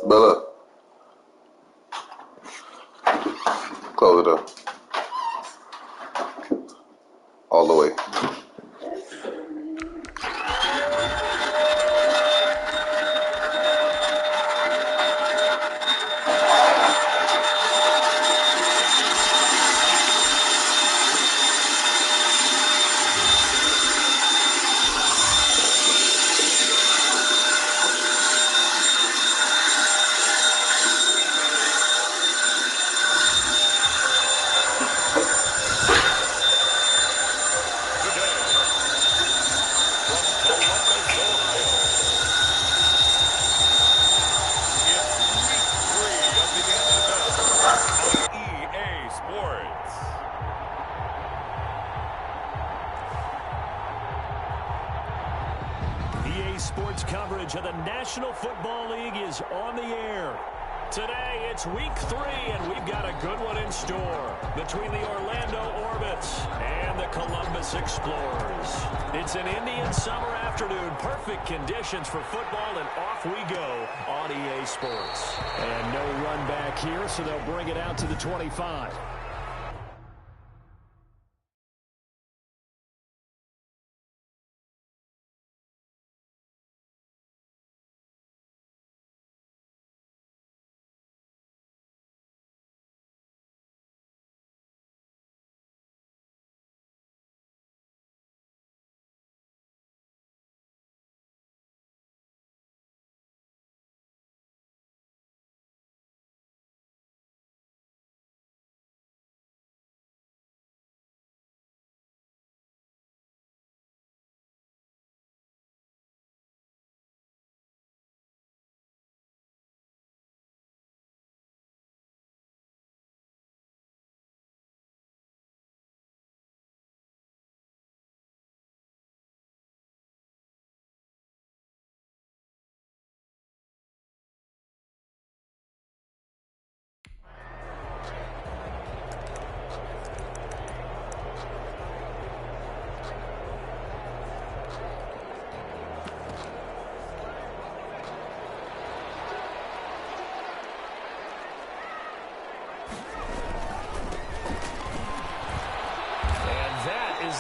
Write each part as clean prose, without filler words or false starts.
Bella, close it up. All the way. Sports coverage of the National Football League is on the air. Today, it's week 3, and we've got a good one in store between the Orlando Orbits and the Columbus Explorers. It's an Indian summer afternoon, perfect conditions for football, and off we go on EA Sports. And no run back here, so they'll bring it out to the 25.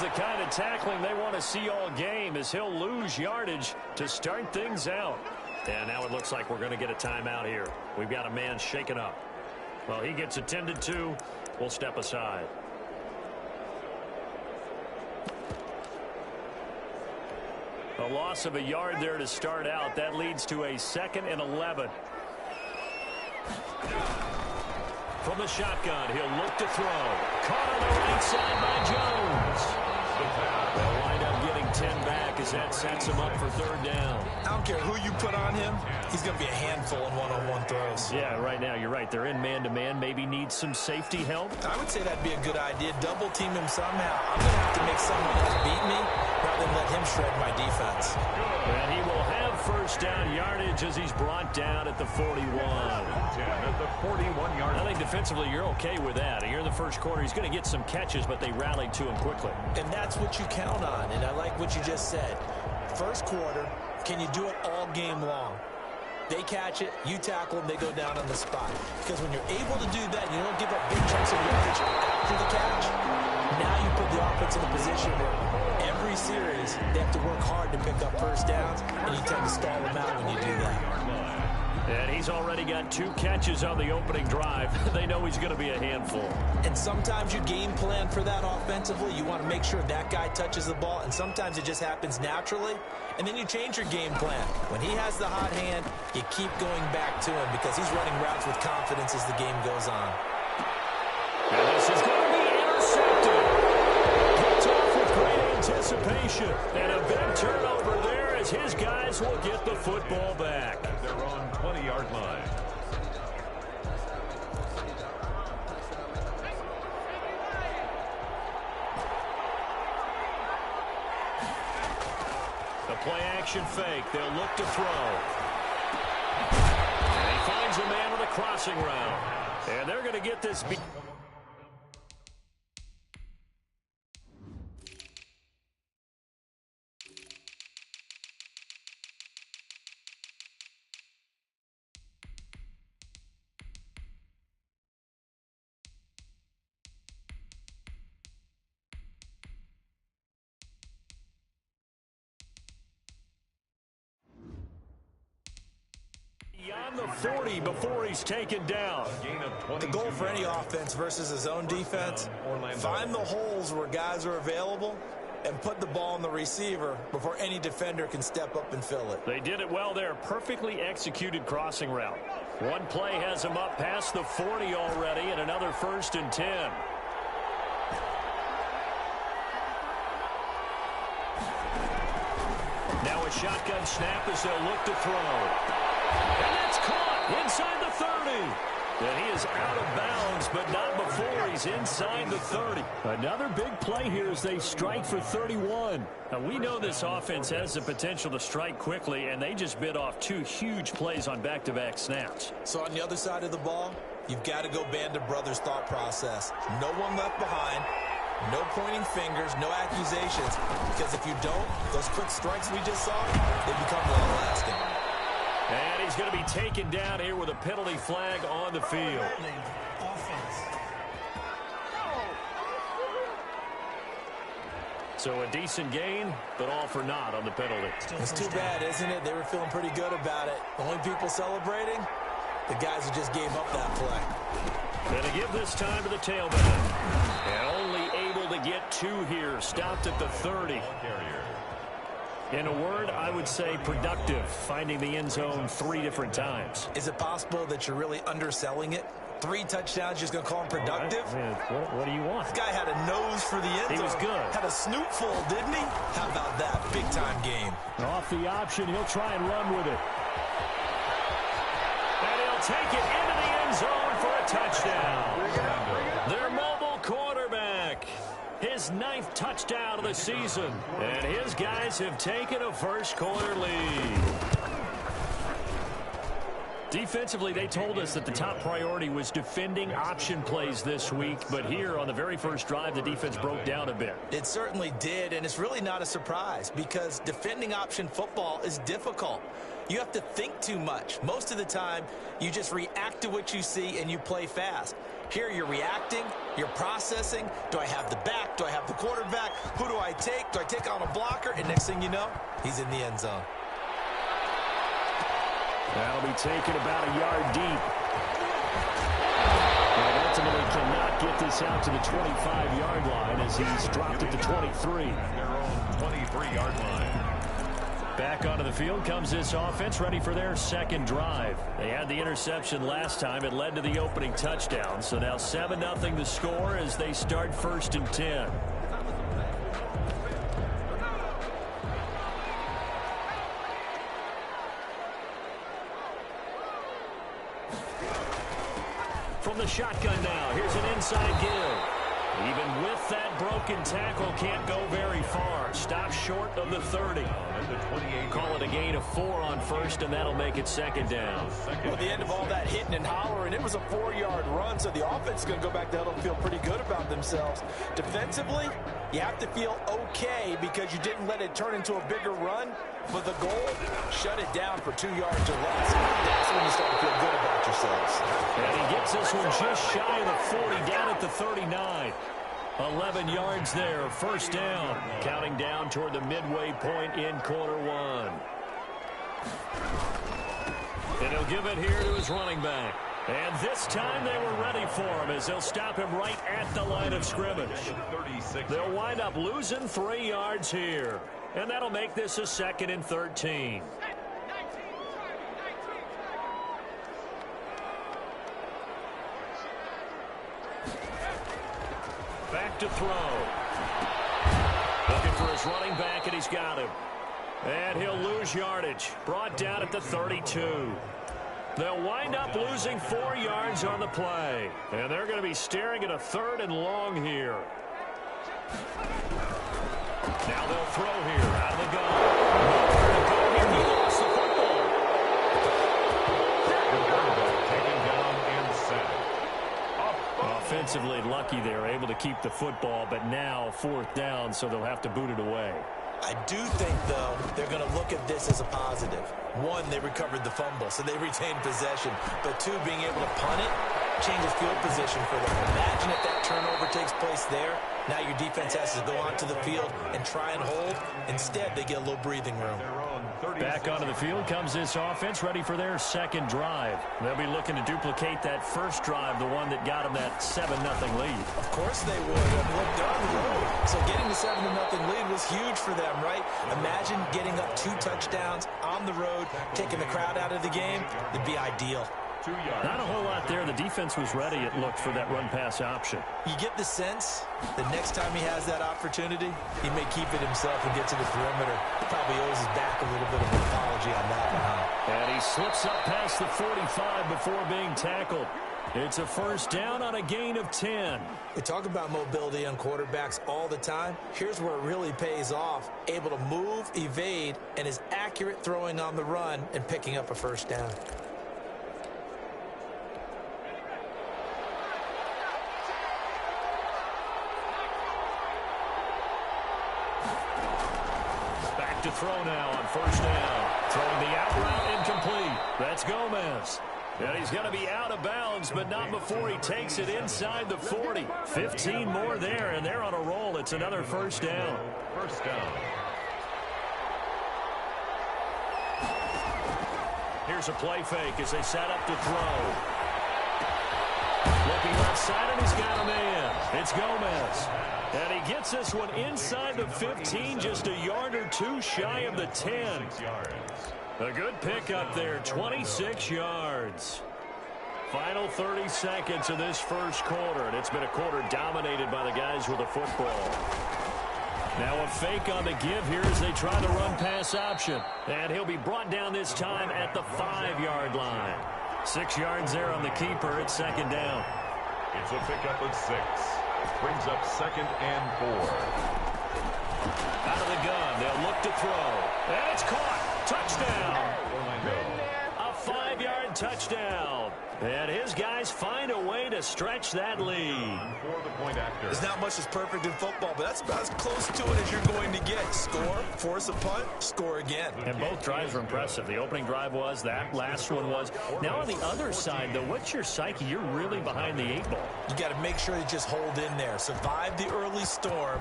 The kind of tackling they want to see all game as he'll lose yardage to start things out. And now it looks like we're going to get a timeout here. We've got a man shaken up. Well, he gets attended to. We'll step aside. A loss of a yard there to start out. That leads to a 2nd and 11. From the shotgun, he'll look to throw. Caught on the right side by Jones. They'll wind up getting 10 back as that sets him up for 3rd down. I don't care who you put on him. He's going to be a handful in one-on-one throws. Yeah, right now, you're right. They're in man-to-man. Maybe need some safety help. I would say that'd be a good idea. Double team him somehow. I'm going to have to make someone else beat me rather than let him shred my defense. And he will have 1st down yardage as he's brought down at the 41. At the 41-yard. I think defensively you're okay with that. Here in the first quarter, he's going to get some catches, but they rallied to him quickly. And that's what you count on, and I like what you just said. First quarter, can you do it all game long? They catch it, you tackle them, they go down on the spot. Because when you're able to do that, you don't give up big chunks of yardage after the catch, now you put the offense in a position where every series they have to work hard to pick up 1st downs, and you tend to stall them out when you do that. And he's already got 2 catches on the opening drive. They know he's going to be a handful. And sometimes you game plan for that offensively. You want to make sure that guy touches the ball, and sometimes it just happens naturally. And then you change your game plan. When he has the hot hand, you keep going back to him because he's running routes with confidence as the game goes on. And this is going to be intercepted. Picked off with great anticipation. And a big turnover there as his guys will get the football back. They're on 20-yard line. The play-action fake. They'll look to throw. And he finds a man with a crossing route. And they're going to get this. Beyond the 40 before he's taken down. The goal for any offense versus his own defense, find the holes where guys are available and put the ball on the receiver before any defender can step up and fill it. They did it well there. Perfectly executed crossing route. One play has him up past the 40 already, and another 1st and 10. Now a shotgun snap as they'll look to throw. And that's caught inside the 30. And he is out of bounds, but not before he's inside the 30. Another big play here as they strike for 31. Now, we know this offense has the potential to strike quickly, and they just bit off 2 huge plays on back-to-back snaps. So on the other side of the ball, you've got to go Band of Brothers thought process. No one left behind. No pointing fingers, no accusations. Because if you don't, those quick strikes we just saw, they become long-lasting. And he's going to be taken down here with a penalty flag on the field. So a decent gain, but all for naught on the penalty. It's too bad, isn't it? They were feeling pretty good about it. The only people celebrating, the guys who just gave up that play. Going to give this time to the tailback. And only able to get 2 here. Stopped at the 30. In a word, I would say productive, finding the end zone 3 different times. Is it possible that you're really underselling it? 3 touchdowns, just going to call him productive? What do you want? This guy had a nose for the end zone. He was good. Had a snoot full, didn't he? How about that? Big-time game. Off the option, he'll try and run with it. And he'll take it into the end zone for a touchdown. Their mobile quarterback. His 9th touchdown of the season. And his guys have taken a first-quarter lead. Defensively, they told us that the top priority was defending option plays this week. But here on the very first drive, the defense broke down a bit. It certainly did, and it's really not a surprise because defending option football is difficult. You have to think too much. Most of the time, you just react to what you see and you play fast. Here you're reacting, you're processing. Do I have the back? Do I have the quarterback? Who do I take? Do I take on a blocker? And next thing you know, he's in the end zone. That'll be taken about a yard deep. And ultimately cannot get this out to the 25-yard line as he's dropped at the 23. Their own 23-yard line. Back onto the field comes this offense, ready for their second drive. They had the interception last time. It led to the opening touchdown. So now 7-0 the score as they start 1st and 10. From the shotgun now, here's an inside give. Even with that broken tackle, can't go very far. Stop short of the 30. Call it a gain of 4 on first, and that'll make it 2nd down. Well, at the end of all that hitting and hollering, it was a 4-yard run, so the offense is going to go back to huddle and feel pretty good about themselves. Defensively, you have to feel okay because you didn't let it turn into a bigger run, but the goal, shut it down for 2 yards or less. That's when you start to feel good about yourselves. And he gets this one just shy of the 40, down at the 39. 11 yards there, 1st down. Counting down toward the midway point in quarter 1. And he'll give it here to his running back. And this time they were ready for him as they'll stop him right at the line of scrimmage. They'll wind up losing 3 yards here. And that'll make this a 2nd and 13. Back to throw. Looking for his running back, and he's got him. And he'll lose yardage. Brought down at the 32. They'll wind up losing 4 yards on the play. And they're going to be staring at a 3rd and long here. Now they'll throw here out of the gun. Nowhere to go here. He lost the football. Taken down and sacked. Offensively lucky they're able to keep the football, but now 4th down, so they'll have to boot it away. I do think, though, they're going to look at this as a positive. 1, they recovered the fumble, so they retained possession. But 2, being able to punt it changes field position for them. Imagine if that turnover takes place there. Now your defense has to go onto the field and try and hold. Instead, they get a little breathing room. Their own Back onto the field comes this offense, ready for their second drive. They'll be looking to duplicate that first drive, the one that got them that 7-0 lead. Of course they would. I mean, look, they're on the road. So getting the 7-0 lead was huge for them, right? Imagine getting up 2 touchdowns on the road, taking the crowd out of the game. It'd be ideal. 2 yards. Not a whole lot there. The defense was ready, it looked, for that run-pass option. You get the sense that next time he has that opportunity, he may keep it himself and get to the perimeter. He probably owes his back a little bit of an apology on that one, huh? And he slips up past the 45 before being tackled. It's a first down on a gain of 10. We talk about mobility on quarterbacks all the time. Here's where it really pays off. Able to move, evade, and is accurate throwing on the run and picking up a first down. To throw now on first down. Throwing the out route incomplete. That's Gomez. And he's going to be out of bounds, but not before he takes it inside the 40. 15 more there, and they're on a roll. It's another first down. First down. Here's a play fake as they set up to throw. Looking left side, and he's got a man. It's Gomez. And he gets this one inside the 15, just a yard or two shy of the 10. 6 yards. A good pickup there, 26 yards. Final 30 seconds of this first quarter, and it's been a quarter dominated by the guys with the football. Now a fake on the give here as they try the run-pass option. And he'll be brought down this time at the 5-yard line. 6 yards there on the keeper. It's second down. It's a pickup of 6. Brings up 2nd and 4. Out of the gun, they'll look to throw. And it's caught. Touchdown. Orlando. A 5-yard touchdown. And his guys find a way to stretch that lead. For the point after. There's not much that's perfect in football, but that's about as close to it as you're going to get. Score, force a punt, score again. And both drives were impressive. The opening drive was, that last one was. Now on the other side, though, what's your psyche? You're really behind the 8 ball. You got to make sure you just hold in there. Survive the early storm,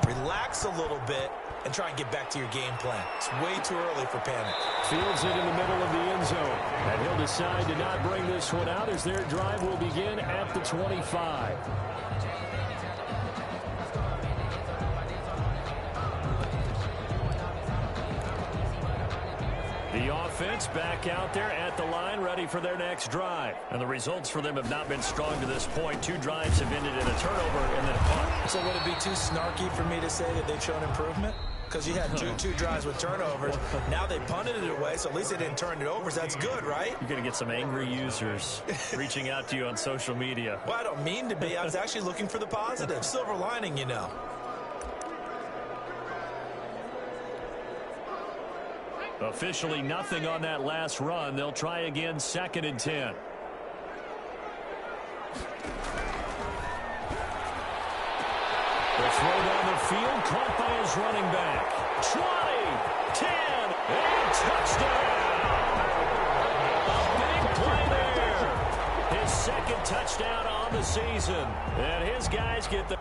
relax a little bit, and try and get back to your game plan. It's way too early for panic. Fields it in the middle of the end zone. And he'll decide to not bring this one out as their drive will begin at the 25. The offense back out there at the line, ready for their next drive. And the results for them have not been strong to this point. 2 drives have ended in a turnover and then a punt. So would it be too snarky for me to say that they've shown improvement? Because you had two drives with turnovers. Now they punted it away, so at least they didn't turn it over. So that's good, right? You're going to get some angry users reaching out to you on social media. Well, I don't mean to be. I was actually looking for the positive. Silver lining, you know. Officially nothing on that last run. They'll try again, 2nd and 10. The throw down the field, caught by his running back. 20, 10, and touchdown! A big play there. His 2nd touchdown on the season. And his guys get the...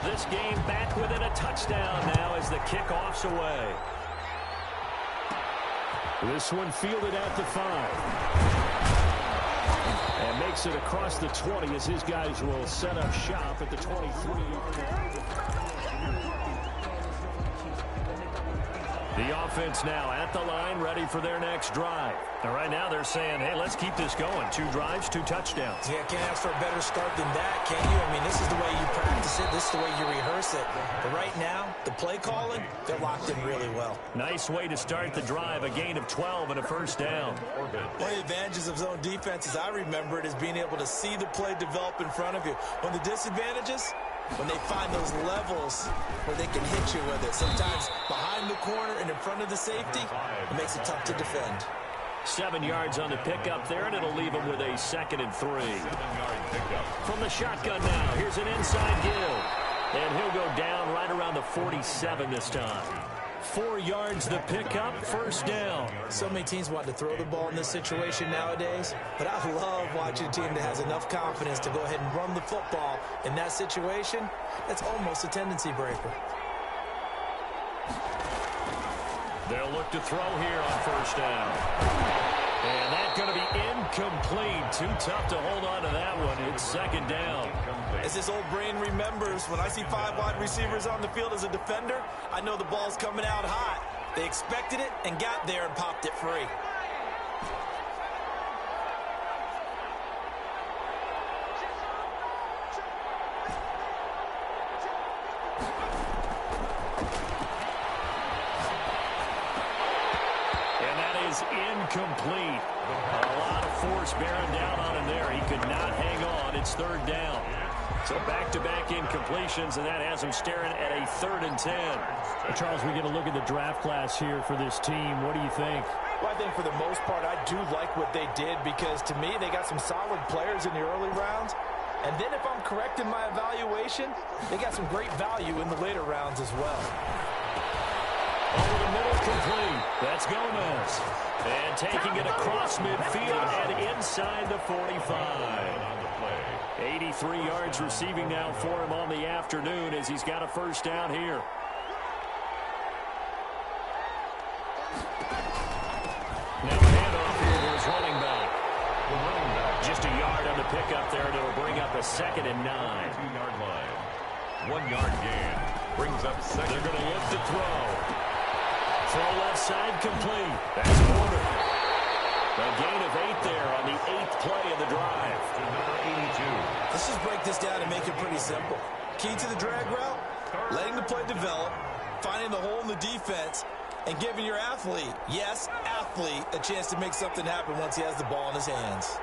This game back within a touchdown now as the kickoff's away. This one fielded at the 5. And makes it across the 20 as his guys will set up shop at the 23. The offense now at the line, ready for their next drive. And right now they're saying, hey, let's keep this going. 2 drives, 2 touchdowns. Yeah, can't ask for a better start than that, can you? I mean, this is the way you practice it. This is the way you rehearse it. But right now, the play calling, they're locked in really well. Nice way to start the drive. A gain of 12 and a first down. One of the advantages of zone defense, as I remember it, is being able to see the play develop in front of you. One of the disadvantages, when they find those levels where they can hit you with it. Sometimes behind the corner and in front of the safety, it makes it tough to defend. 7 yards on the pickup there, and it'll leave him with a 2nd and 3. 7-yard pickup. From the shotgun now, here's an inside give. And he'll go down right around the 47 this time. 4 yards the pickup, 1st down. So many teams want to throw the ball in this situation nowadays, but I love watching a team that has enough confidence to go ahead and run the football in that situation. That's almost a tendency breaker. They'll look to throw here on 1st down. And that's going to be incomplete. Too tough to hold on to that one. It's 2nd down. As this old brain remembers, when I see 5 wide receivers on the field as a defender, I know the ball's coming out hot. They expected it and got there and popped it free. Incomplete. A lot of force bearing down on him there. He could not hang on. It's 3rd down. So back-to-back incompletions, and that has him staring at a 3rd and 10. Charles, we get a look at the draft class here for this team. What do you think? Well, I think for the most part, I do like what they did because, to me, they got some solid players in the early rounds. And then if I'm correct in my evaluation, they got some great value in the later rounds as well. Over the middle, complete. That's Gomez. And taking it across midfield and inside the 45. 83 yards receiving now for him on the afternoon as he's got a 1st down here. Now handoff here to his running back. Just a yard on the pickup there, and it'll bring up a 2nd and 9. 2-yard line. 1-yard gain. Brings up 2nd. They're going to look to throw. Throw left side, complete. That's Porter. A gain of 8 there on the 8th play of the drive. Number 82. Let's just break this down and make it pretty simple. Key to the drag route, letting the play develop, finding the hole in the defense, and giving your athlete, yes, athlete, a chance to make something happen once he has the ball in his hands.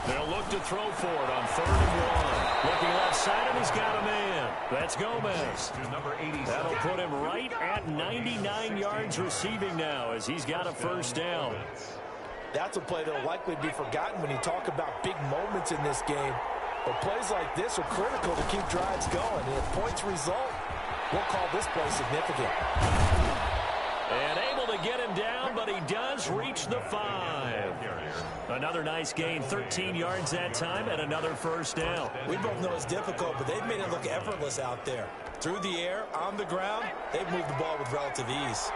They'll look to throw for it on 3rd and 1. Looking left side, and he's got a man. That's Gomez. To number 87. That'll put him right at 99 yards receiving now as he's got a 1st down. That's a play that will likely be forgotten when you talk about big moments in this game. But plays like this are critical to keep drives going. And if points result, we'll call this play significant. And able to get him down, but he does reach the 5. Another nice gain, 13 yards that time, and another 1st down. We both know it's difficult, but they've made it look effortless out there. Through the air, on the ground, they've moved the ball with relative ease.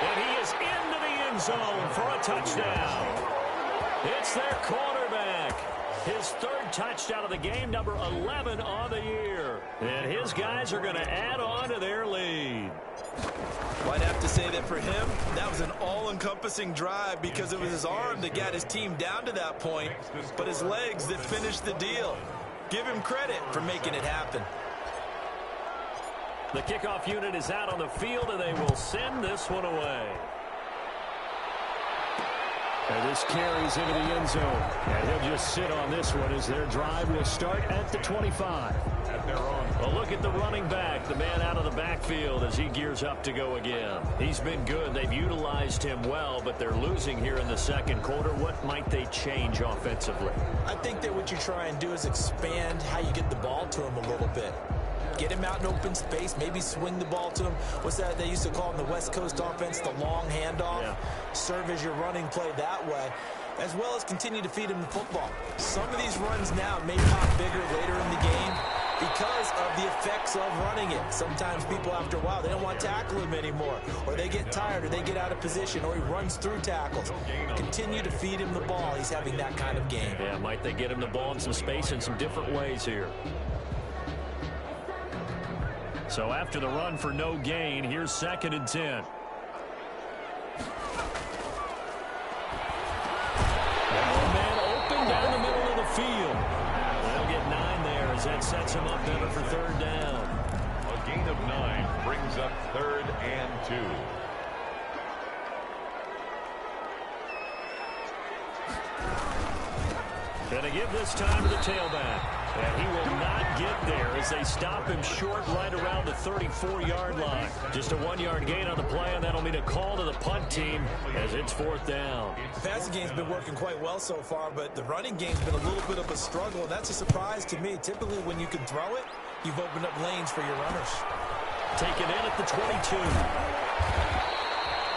And he is into the end zone for a touchdown. It's their quarterback. His 3rd touchdown of the game, number 11 on the year. And his guys are going to add on to their lead. Well, I'd have to say that for him, that was an all-encompassing drive because it was his arm that got his team down to that point, but his legs that finished the deal. Give him credit for making it happen. The kickoff unit is out on the field, and they will send this one away. And this carries into the end zone. And he'll just sit on this one as their drive will start at the 25. At their own. A look at the running back, the man out of the backfield as he gears up to go again. He's been good. They've utilized him well, but they're losing here in the 2nd quarter. What might they change offensively? I think that what you try and do is expand how you get the ball to him a little bit. Get him out in open space, maybe swing the ball to him. What's that they used to call in the West Coast offense, the long handoff? Yeah. Serve as your running play that way, as well as continue to feed him the football. Some of these runs now may pop bigger later in the game because of the effects of running it. Sometimes people, after a while, they don't want to tackle him anymore, or they get tired, or they get out of position, or he runs through tackles. Continue to feed him the ball. He's having that kind of game. Yeah, might they get him the ball in some space in some different ways here. So after the run for no gain, here's 2nd and 10. Man open down the middle of the field. They'll get 9 there as that sets him up better for 3rd down. A gain of 9 brings up 3rd and 2. Gonna give this time to the tailback. And he will not get there as they stop him short right around the 34-yard line. Just a 1-yard gain on the play, and that'll mean a call to the punt team as it's 4th down. The passing game's been working quite well so far, but the running game's been a little bit of a struggle, and that's a surprise to me. Typically, when you can throw it, you've opened up lanes for your runners. Taken in at the 22.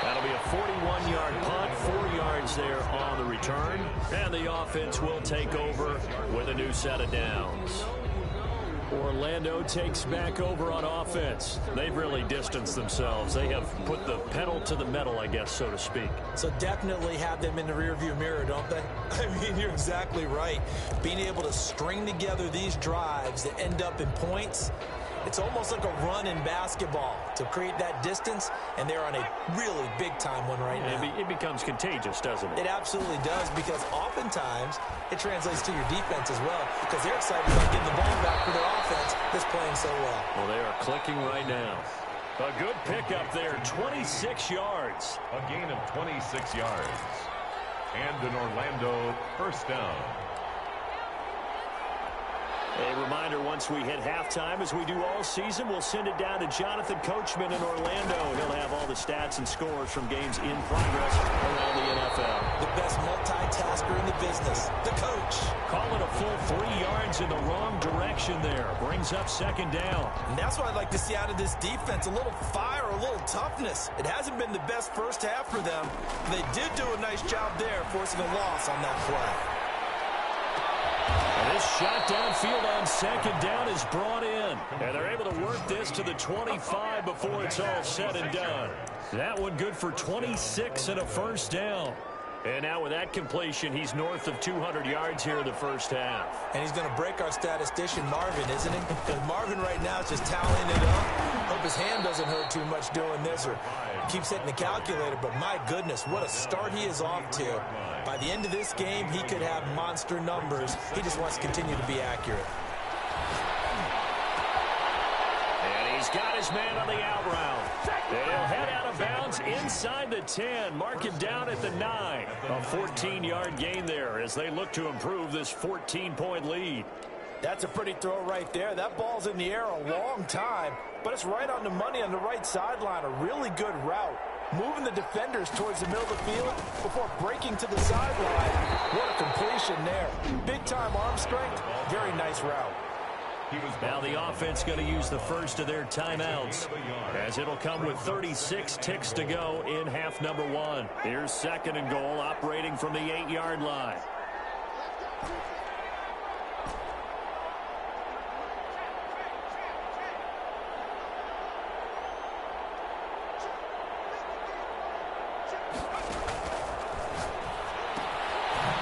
That'll be a 41-yard punt, 4 yards there on the return. And the offense will take over with a new set of downs. Orlando takes back over on offense. They've really distanced themselves. They have put the pedal to the metal, I guess, so to speak. So definitely have them in the rearview mirror, don't they? I mean, you're exactly right. Being able to string together these drives that end up in points, it's almost like a run in basketball to create that distance, and they're on a really big-time one right now. It becomes contagious, doesn't it? It absolutely does, because oftentimes it translates to your defense as well, because they're excited about getting the ball back for their offense that's playing so well. Well, they are clicking right now. A good pickup there, 26 yards. A gain of 26 yards. And an Orlando 1st down. A reminder, once we hit halftime, as we do all season, we'll send it down to Jonathan Coachman in Orlando. He'll have all the stats and scores from games in progress around the NFL. The best multitasker in the business, the coach. Call it a full 3 yards in the wrong direction there. Brings up 2nd down. And that's what I'd like to see out of this defense, a little fire, a little toughness. It hasn't been the best first half for them. They did do a nice job there, forcing a loss on that play. And this shot downfield on 2nd down is brought in. And they're able to work this to the 25 before it's all said and done. That one good for 26 and a 1st down. And now with that completion, he's north of 200 yards here in the first half. And he's going to break our statistician, Marvin, isn't he? Because Marvin right now is just tallying it up. Hope his hand doesn't hurt too much doing this or keeps hitting the calculator. But my goodness, what a start he is off to. By the end of this game, he could have monster numbers. He just wants to continue to be accurate. And he's got his man on the out route. They'll head out of bounds inside the 10. Mark him down at the 9. A 14-yard gain there as they look to improve this 14-point lead. That's a pretty throw right there. That ball's in the air a long time, but it's right on the money on the right sideline. A really good route. Moving the defenders towards the middle of the field before breaking to the sideline. What a completion there. Big-time arm strength. Very nice route. Now the offense going to use the first of their timeouts, as it'll come with 36 ticks to go in half number 1. Here's 2nd and goal, operating from the 8-yard line.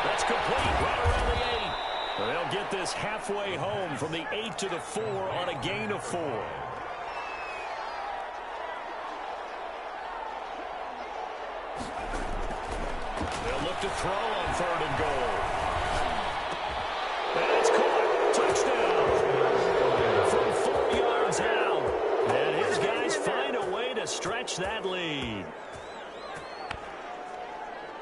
That's complete right around the 8. They'll get this halfway home from the 8 to the 4 on a gain of 4. They'll look to throw on 3rd and goal. And it's caught. Touchdown. From 4 yards out. And his guys find a way to stretch that lead.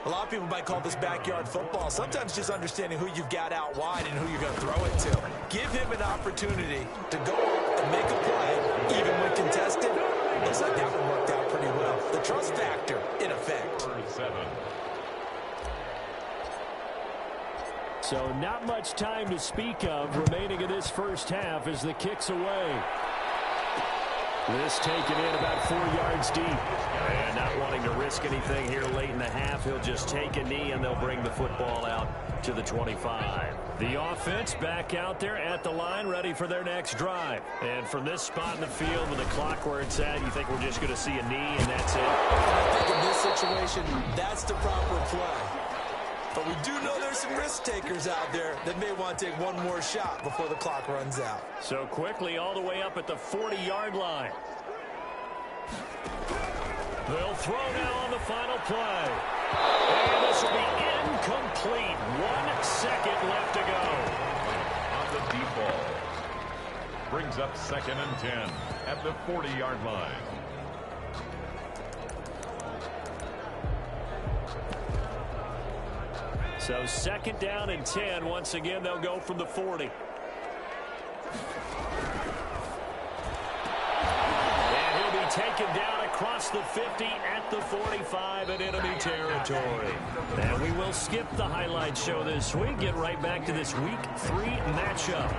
A lot of people might call this backyard football. Sometimes just understanding who you've got out wide and who you're going to throw it to. Give him an opportunity to go up and make a play, even when contested. Looks like that one worked out pretty well. The trust factor, in effect. So not much time to speak of remaining in this first half as the kick's away. This taken in about 4 yards deep. And not wanting to risk anything here late in the half, he'll just take a knee and they'll bring the football out to the 25. The offense back out there at the line, ready for their next drive. And from this spot in the field with the clock where it's at, you think we're just going to see a knee and that's it? I think in this situation, that's the proper play. But we do know there's some risk takers out there that may want to take one more shot before the clock runs out. So quickly all the way up at the 40-yard line. They'll throw now on the final play. And this will be incomplete. 1 second left to go. On the deep ball. Brings up 2nd and 10 at the 40-yard line. So 2nd down and 10. Once again, they'll go from the 40. And he'll be taken down across the 50 at the 45 in enemy territory. And we will skip the highlight show this week. Get right back to this Week 3 matchup.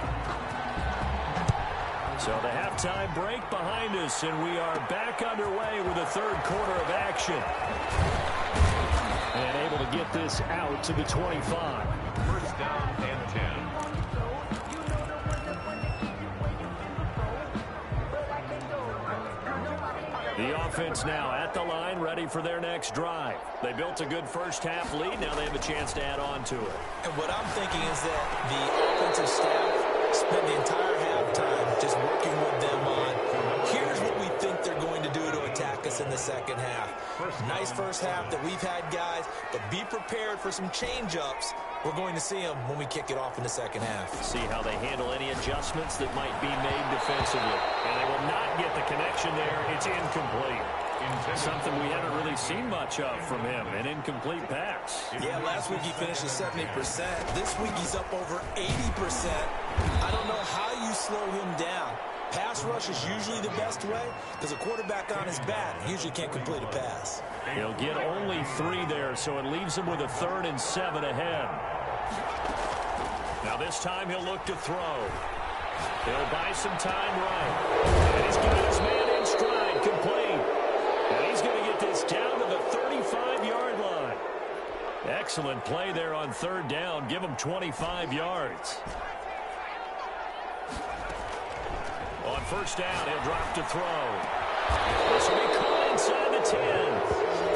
So the halftime break behind us, and we are back underway with the third quarter of action. And able to get this out to the 25. 1st down and 10. The offense now at the line, ready for their next drive. They built a good first-half lead. Now they have a chance to add on to it. And what I'm thinking is that the offensive staff spent the entire halftime just working with them on, here's what we think they're going to do to attack us in the second half. Nice first half that we've had, guys, but be prepared for some change-ups. We're going to see them when we kick it off in the second half. See how they handle any adjustments that might be made defensively. And they will not get the connection there. It's incomplete. Something we haven't really seen much of from him, an incomplete pass. Yeah, last week he finished at 70%. This week he's up over 80%. I don't know how you slow him down. Pass rush is usually the best way because a quarterback on his back usually can't complete a pass. He'll get only 3 there, so it leaves him with a 3rd and 7 ahead. Now this time he'll look to throw. He'll buy some time right. And he's got his man in stride, complete. And he's going to get this down to the 35-yard line. Excellent play there on 3rd down. Give him 25 yards. On 1st down, he'll drop to throw. This will be caught inside the 10.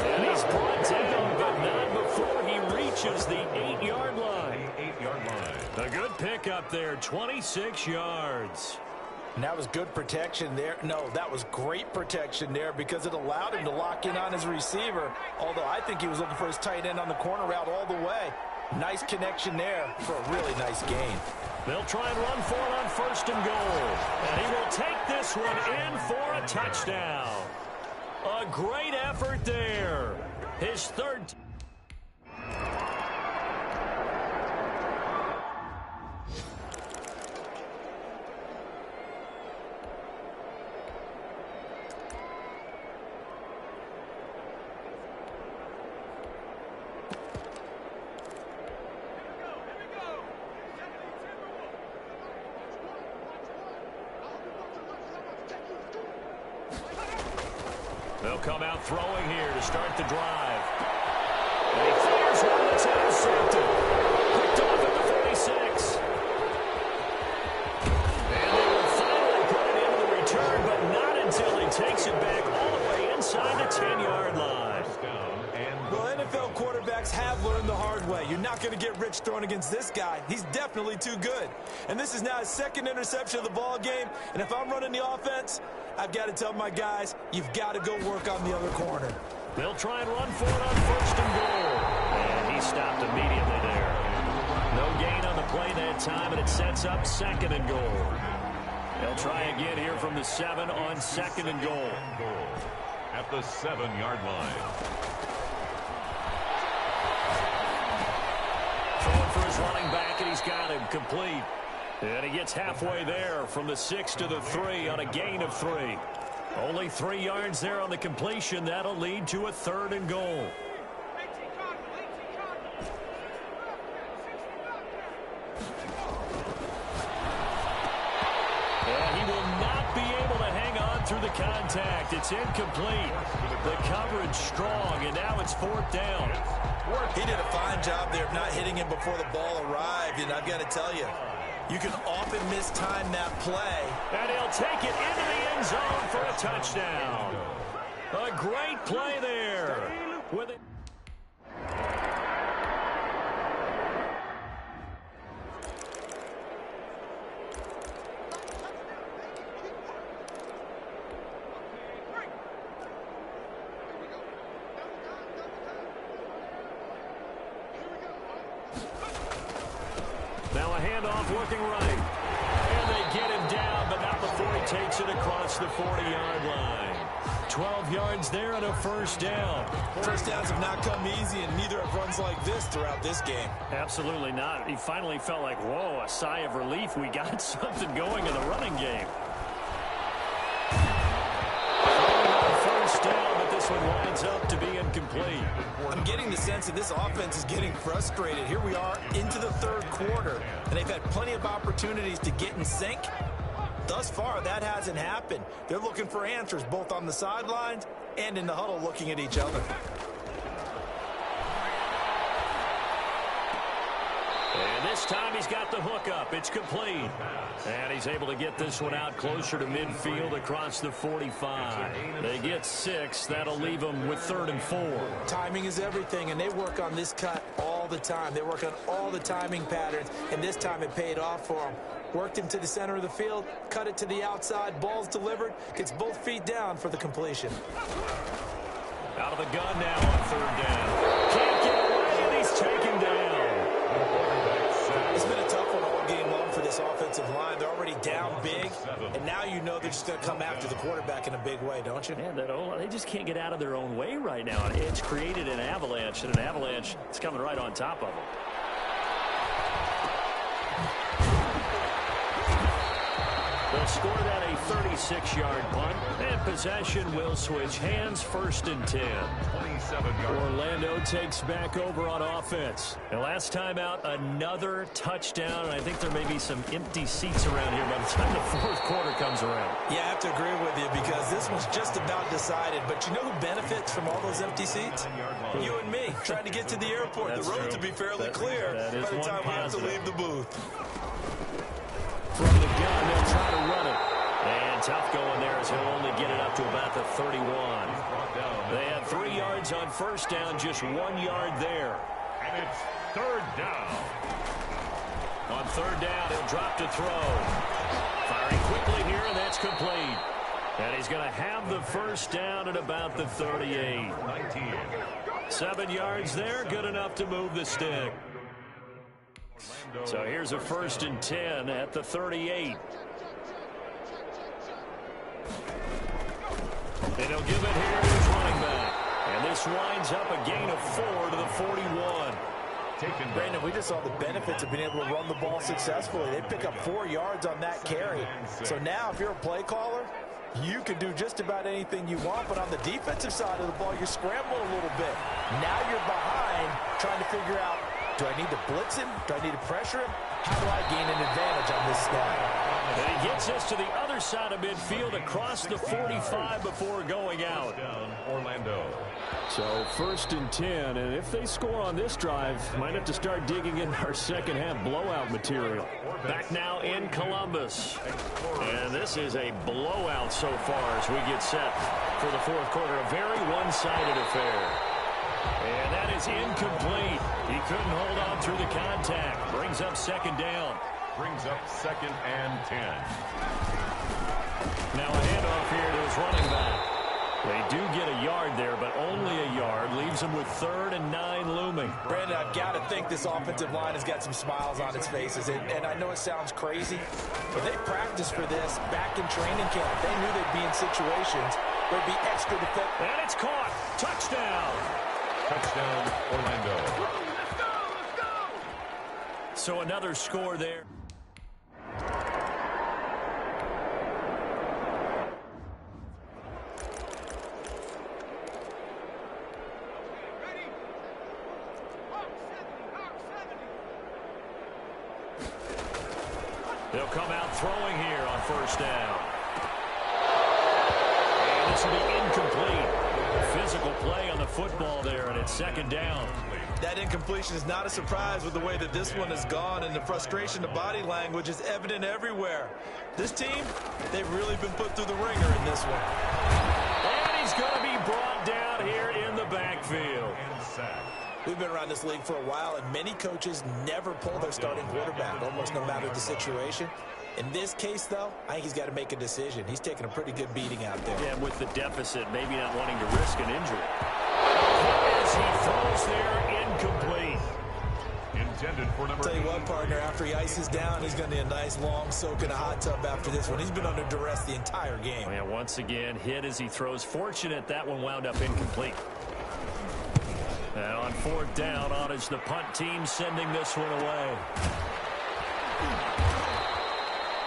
And he's brought down, but not before he reaches the 8-yard line. 8-yard line. A good pickup there, 26 yards. And that was good protection there. No, that was great protection there because it allowed him to lock in on his receiver, although I think he was looking for his tight end on the corner route all the way. Nice connection there for a really nice gain. They'll try and run for it on 1st and goal. And he will take this one in for a touchdown. A great effort there. His 3rd. They'll come out throwing here to start the drive. And he fires one that's intercepted. Picked off at the 46. And they will finally put it into the return, but not until he takes it back all the way inside the 10-yard line. Well, NFL quarterbacks have learned the hard way. You're not going to get rich throwing against this guy. He's definitely too good. And this is now his 2nd interception of the ball game. And if I'm running the offense, I've got to tell my guys, you've got to go work on the other corner. They'll try and run for it on 1st and goal. And he stopped immediately there. No gain on the play that time, and it sets up 2nd and goal. They'll try again here from the 7 on 2nd and goal. At the 7-yard line. Throwing for his running back, and he's got him complete. And he gets halfway there from the 6 to the 3 on a gain of 3. Only 3 yards there on the completion. That'll lead to a 3rd and goal. And he will not be able to hang on through the contact. It's incomplete. The coverage strong, and now it's 4th down. He did a fine job there of not hitting him before the ball arrived, and I've got to tell you, you can often mistime that play. And he'll take it into the end zone for a touchdown. A great play there. With it. Now a handoff working right. And they get him down, but not the 40-yard line. 12 yards there and a first down. First downs have not come easy, and neither have runs like this throughout this game. Absolutely not. He finally felt like, whoa, a sigh of relief. We got something going in the running game. First down, but this one winds up to be incomplete. I'm getting the sense that this offense is getting frustrated. Here we are into the third quarter, and they've had plenty of opportunities to get in sync. Thus far, that hasn't happened. They're looking for answers both on the sidelines and in the huddle looking at each other. And this time he's got the hook up. It's complete. And he's able to get this one out closer to midfield across the 45. They get 6. That'll leave them with 3rd and 4. Timing is everything, and they work on this cut all the time. They work on all the timing patterns, and this time it paid off for them. Worked him to the center of the field, cut it to the outside, ball's delivered, gets both feet down for the completion. Out of the gun now on 3rd down. Can't get away, and he's taken down. It's been a tough one all game long for this offensive line. They're already down big, and now you know they're just going to come after the quarterback in a big way, don't you? Man, they just can't get out of their own way right now. It's created an avalanche, and an avalanche is coming right on top of them. They'll score that a 36-yard punt, and possession will switch hands. 1st and 10. Orlando takes back over on offense. And last time out, another touchdown, and I think there may be some empty seats around here by the time the 4th quarter comes around. Yeah, I have to agree with you because this one's just about decided. But you know who benefits from all those empty seats? You and me, trying to get to the airport. That's the roads true. will be fairly clear by the time we have to leave the booth. From the gun, they'll try to run it. And tough going there as he'll only get it up to about the 31. They had 3 yards on 1st down, just 1 yard there. And it's 3rd down. On 3rd down, he'll drop to throw. Firing quickly here, and that's complete. And he's going to have the 1st down at about the 38. 7 yards there, good enough to move the stick. So here's a 1st and 10 at the 38. And he'll give it here to his running back. And this winds up a gain of 4 to the 41. Brandon, we just saw the benefits of being able to run the ball successfully. They pick up 4 yards on that carry. So now if you're a play caller, you can do just about anything you want. But on the defensive side of the ball, you're scrambling a little bit. Now you're behind trying to figure out, do I need to blitz him? Do I need to pressure him? How do I gain an advantage on this snap? And he gets us to the other side of midfield across the 45 before going out. Orlando. So 1st and 10, and if they score on this drive, might have to start digging in our second half blowout material. Back now in Columbus. And this is a blowout so far as we get set for the 4th quarter. A very one-sided affair. And that is incomplete. He couldn't hold on through the contact. Brings up 2nd down. Brings up 2nd and 10. Now a handoff here to his running back. They do get a yard there, but only a yard. Leaves them with 3rd and 9 looming. Brandon, I've got to think this offensive line has got some smiles on its faces. And I know it sounds crazy, but they practiced for this back in training camp. They knew they'd be in situations where it'd be extra defensive. And it's caught. Touchdown. Touchdown, Orlando. So another score there. They'll come out throwing here on 1st down. And this will be incomplete. Physical play on the football there, and it's 2nd down. That incompletion is not a surprise with the way that this one has gone, and the frustration of body language is evident everywhere. This team, they've really been put through the ringer in this one. And he's going to be brought down here in the backfield. We've been around this league for a while, and many coaches never pull their starting quarterback, almost no matter the situation. In this case, though, I think he's got to make a decision. He's taking a pretty good beating out there. Yeah, with the deficit, maybe not wanting to risk an injury. As he throws there, incomplete. intended for number Tell you what, partner, after he ices down, he's going to need a nice long soak in a hot tub after this one. He's been under duress the entire game. Yeah, once again, hit as he throws. Fortunate that one wound up incomplete. And on fourth down, on is the punt team sending this one away.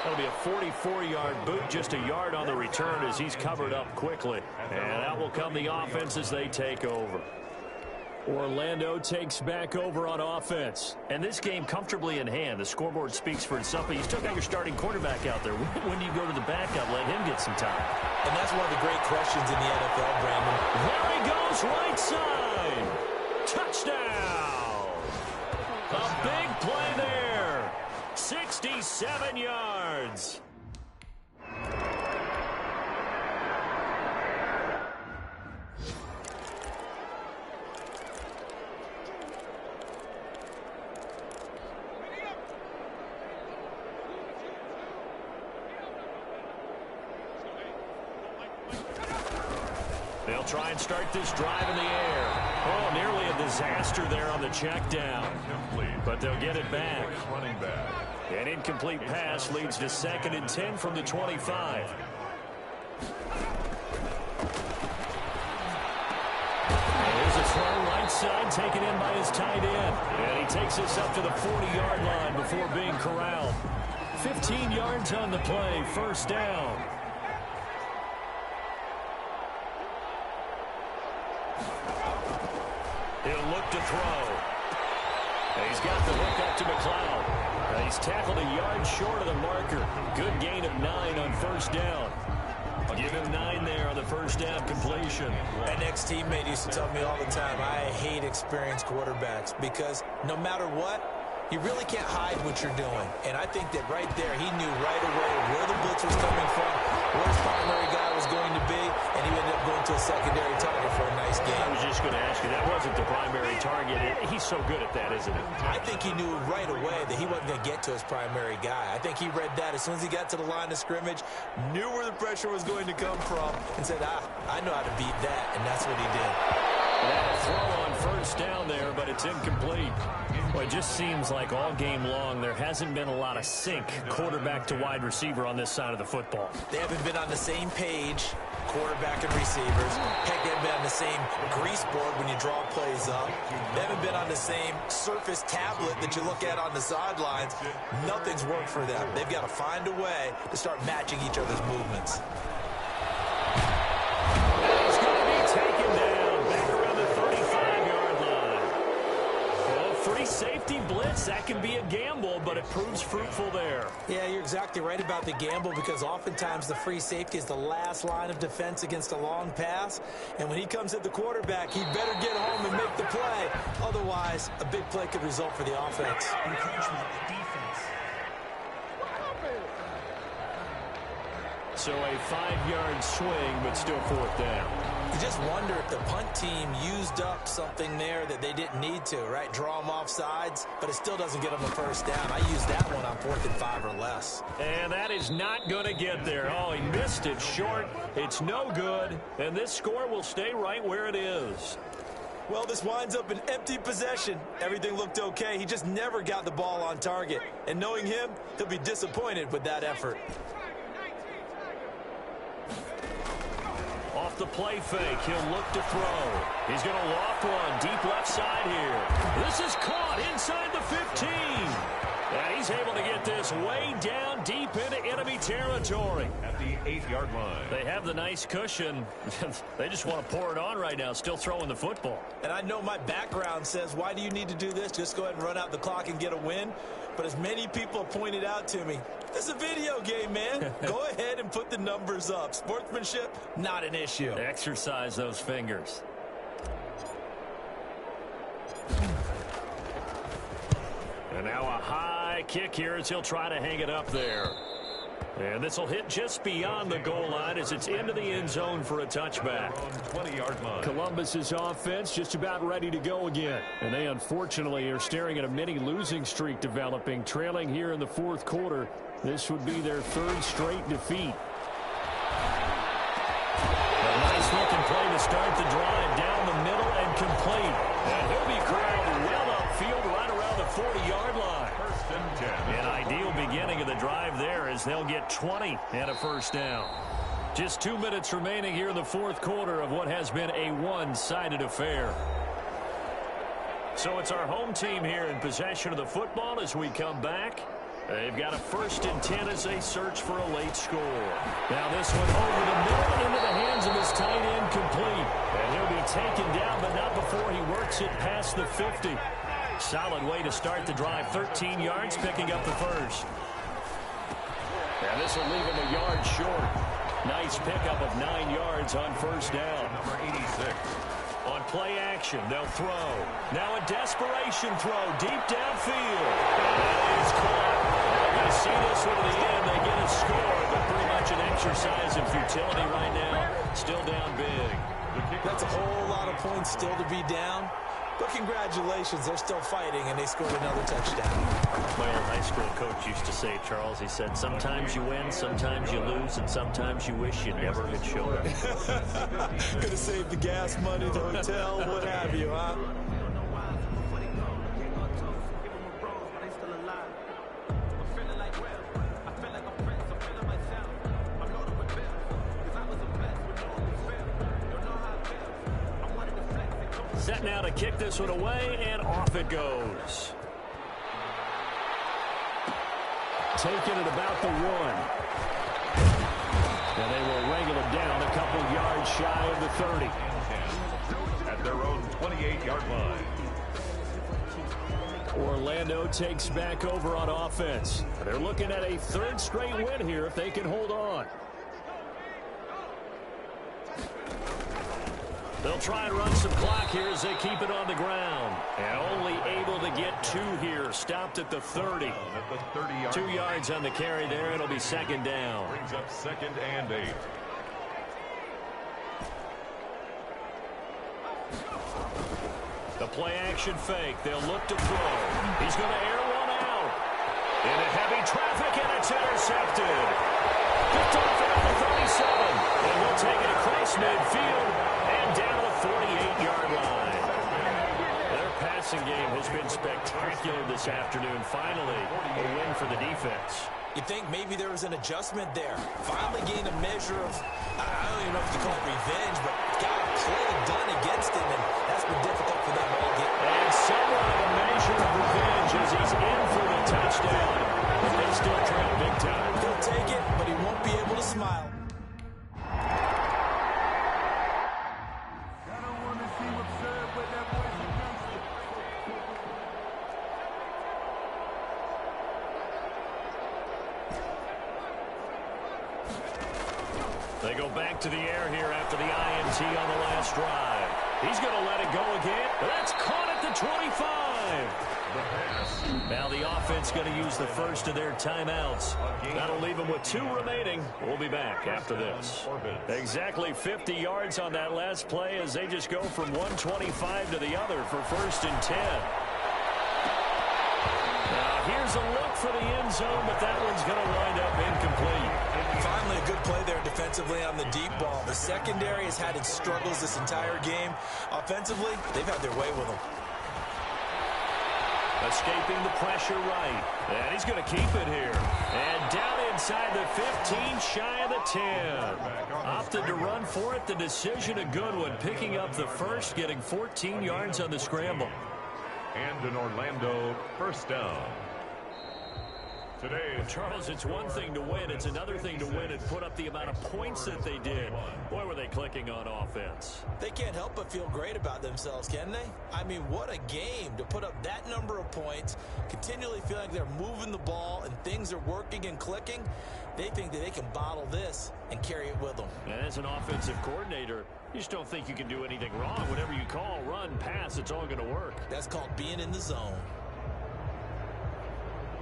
That'll be a 44-yard boot, just a yard on the return as he's covered up quickly. And out will come the offense as they take over. Orlando takes back over on offense. And this game comfortably in hand. The scoreboard speaks for itself, but you still got your starting quarterback out there. When do you go to the backup? Let him get some time. And that's one of the great questions in the NFL, Brandon. There he goes, right side. Touchdown. A big play there. 67 yards. They'll try and start this drive in the air. Oh, nearly a disaster there on the check down. But they'll get it back. Running back. An incomplete pass leads to 2nd and 10 from the 25. There's a throw right side taken in by his tight end. And he takes us up to the 40-yard line before being corralled. 15 yards on the play, first down. He'll look to throw. And he's got the hook up to McLeod. And he's tackled a yard short of the marker. Good gain of 9 on first down. I'll give him 9 there on the first down completion. An ex-teammate used to tell me all the time, I hate experienced quarterbacks because no matter what, you really can't hide what you're doing. And I think that right there, he knew right away where the blitz was coming from, where his primary guy was going to be, and he ended up going to a secondary target for a nice game. I was just going to ask you, that wasn't the primary target. He's so good at that, isn't he? I think he knew right away that he wasn't going to get to his primary guy. I think he read that as soon as he got to the line of scrimmage, knew where the pressure was going to come from, and said, I know how to beat that, and that's what he did. That throw on first down there, but it's incomplete. Well, it just seems like all game long there hasn't been a lot of sync quarterback to wide receiver on this side of the football. They haven't been on the same page, quarterback and receivers. Heck, they haven't been on the same grease board when you draw plays up. They haven't been on the same surface tablet that you look at on the sidelines. Nothing's worked for them. They've got to find a way to start matching each other's movements. He's going to be taken down back around the 35-yard line. Well, free safety blitz, that can be a gamble, but it proves fruitful there. Yeah, you're exactly right about the gamble because oftentimes the free safety is the last line of defense against a long pass. And when he comes at the quarterback, he better get home and make the play. Otherwise, a big play could result for the offense. So a 5-yard swing, but still fourth down. You just wonder if the punt team used up something there that they didn't need to, right? Draw them off sides, but it still doesn't get them a first down. I used that one on 4th and 5 or less. And that is not going to get there. Oh, he missed it short. It's no good, and this score will stay right where it is. Well, this winds up an empty possession. Everything looked okay. He just never got the ball on target. And knowing him, he'll be disappointed with that effort. Off the play fake, he'll look to throw. He's going to loft one deep left side here. This is caught inside the 15. And he's able to get this way down deep into enemy territory. At the 8-yard line. They have the nice cushion. They just want to pour it on right now, still throwing the football. And I know my background says, why do you need to do this? Just go ahead and run out the clock and get a win. But as many people pointed out to me, this is a video game, man. Go ahead and put the numbers up. Sportsmanship, not an issue. Exercise those fingers. And now a high kick here as he'll try to hang it up there. And this will hit just beyond the goal line as it's into the end zone for a touchback. On 20-yard line. Columbus's offense just about ready to go again. And they unfortunately are staring at a mini losing streak developing, trailing here in the fourth quarter. This would be their 3rd straight defeat. A nice looking play to start the drive down the middle and complete. And he'll be corralled well upfield right around the 40-yard drive there as they'll get 20 and a first down. Just 2 minutes remaining here in the fourth quarter of what has been a one-sided affair. So it's our home team here in possession of the football as we come back. They've got a 1st and 10 as they search for a late score. Now this one over the middle into the hands of his tight end, complete. And he'll be taken down, but not before he works it past the 50. Solid way to start the drive. 13 yards, picking up the first. And this will leave him a yard short. Nice pickup of 9 yards on first down. Number 86. On play action, they'll throw. Now a desperation throw deep downfield. And that is caught. They're going to see this one to the end. They get a score, but pretty much an exercise in futility right now. Still down big. That's a whole lot of points still to be down. But congratulations, they're still fighting, and they scored another touchdown. My old high school coach used to say, Charles, he said, sometimes you win, sometimes you lose, and sometimes you wish you never had shown up. Could have saved the gas money, the hotel, what have you, huh? Set now to kick this one away, and off it goes. Taken at about the 1. And they will wrangle him down a couple yards shy of the 30. At their own 28-yard line. Orlando takes back over on offense. They're looking at a 3rd straight win here if they can hold on. They'll try and run some clock here as they keep it on the ground. And only able to get 2 here. Stopped at the 30. At the 30-yard 2 yards on the carry there. It'll be 2nd down. Brings up 2nd and 8. The play action fake. They'll look to throw. He's going to air one out. Into heavy traffic, and it's intercepted. Picked off at the 37. And we'll take it across midfield. Down to the 48-yard line. Their passing game has been spectacular this afternoon. Finally, a win for the defense. You think maybe there was an adjustment there. Finally gained a measure of, I don't even know if you call it revenge, but got a play done against him, and that's been difficult for them all game. And somewhat of a measure of revenge as he's in for the touchdown. But they still trail big time. He'll take it, but he won't be able to smile. They go back to the air here after the INT on the last drive. He's going to let it go again. That's caught at the 25. Now the offense going to use the first of their timeouts. That'll leave them with 2 remaining. We'll be back after this. Exactly 50 yards on that last play as they just go from 125 to the other for 1st and 10. Now here's a look for the end zone, but that one's going to wind up incomplete. Finally a good play there defensively on the deep ball. The secondary has had its struggles this entire game. Offensively, they've had their way with them. Escaping the pressure right. And he's going to keep it here. And down inside the 15, shy of the 10. Opted to run for it. The decision a good one. Picking up the first, getting 14 yards on the scramble. And an Orlando 1st down. Today, Charles, it's one thing to win. It's another thing to win and put up the amount of points that they did. Boy, were they clicking on offense. They can't help but feel great about themselves, can they? I mean, what a game to put up that number of points, continually feeling like they're moving the ball and things are working and clicking. They think that they can bottle this and carry it with them. And as an offensive coordinator, you just don't think you can do anything wrong. Whatever you call, run, pass, it's all going to work. That's called being in the zone.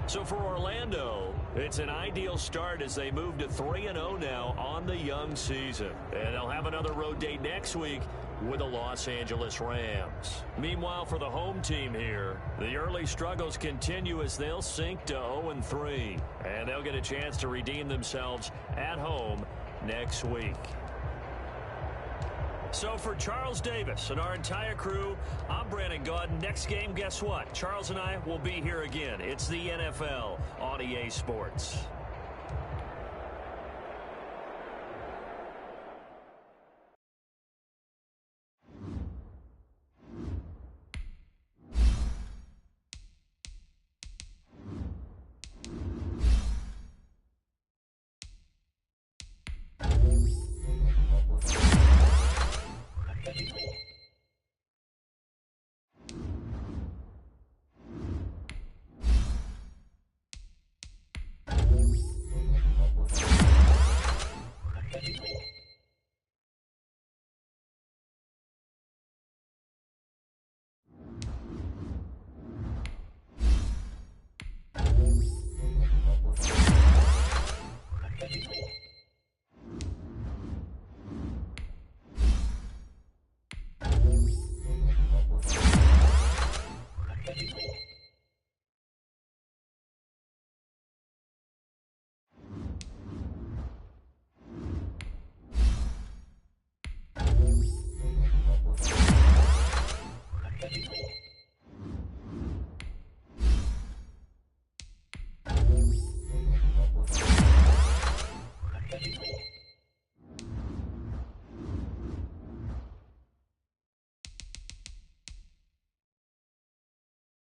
So for Orlando, it's an ideal start as they move to 3-0 now on the young season. And they'll have another road date next week with the Los Angeles Rams. Meanwhile, for the home team here, the early struggles continue as they'll sink to 0-3. And they'll get a chance to redeem themselves at home next week. So for Charles Davis and our entire crew, I'm Brandon Gaudin. Next game, guess what? Charles and I will be here again. It's the NFL on EA Sports.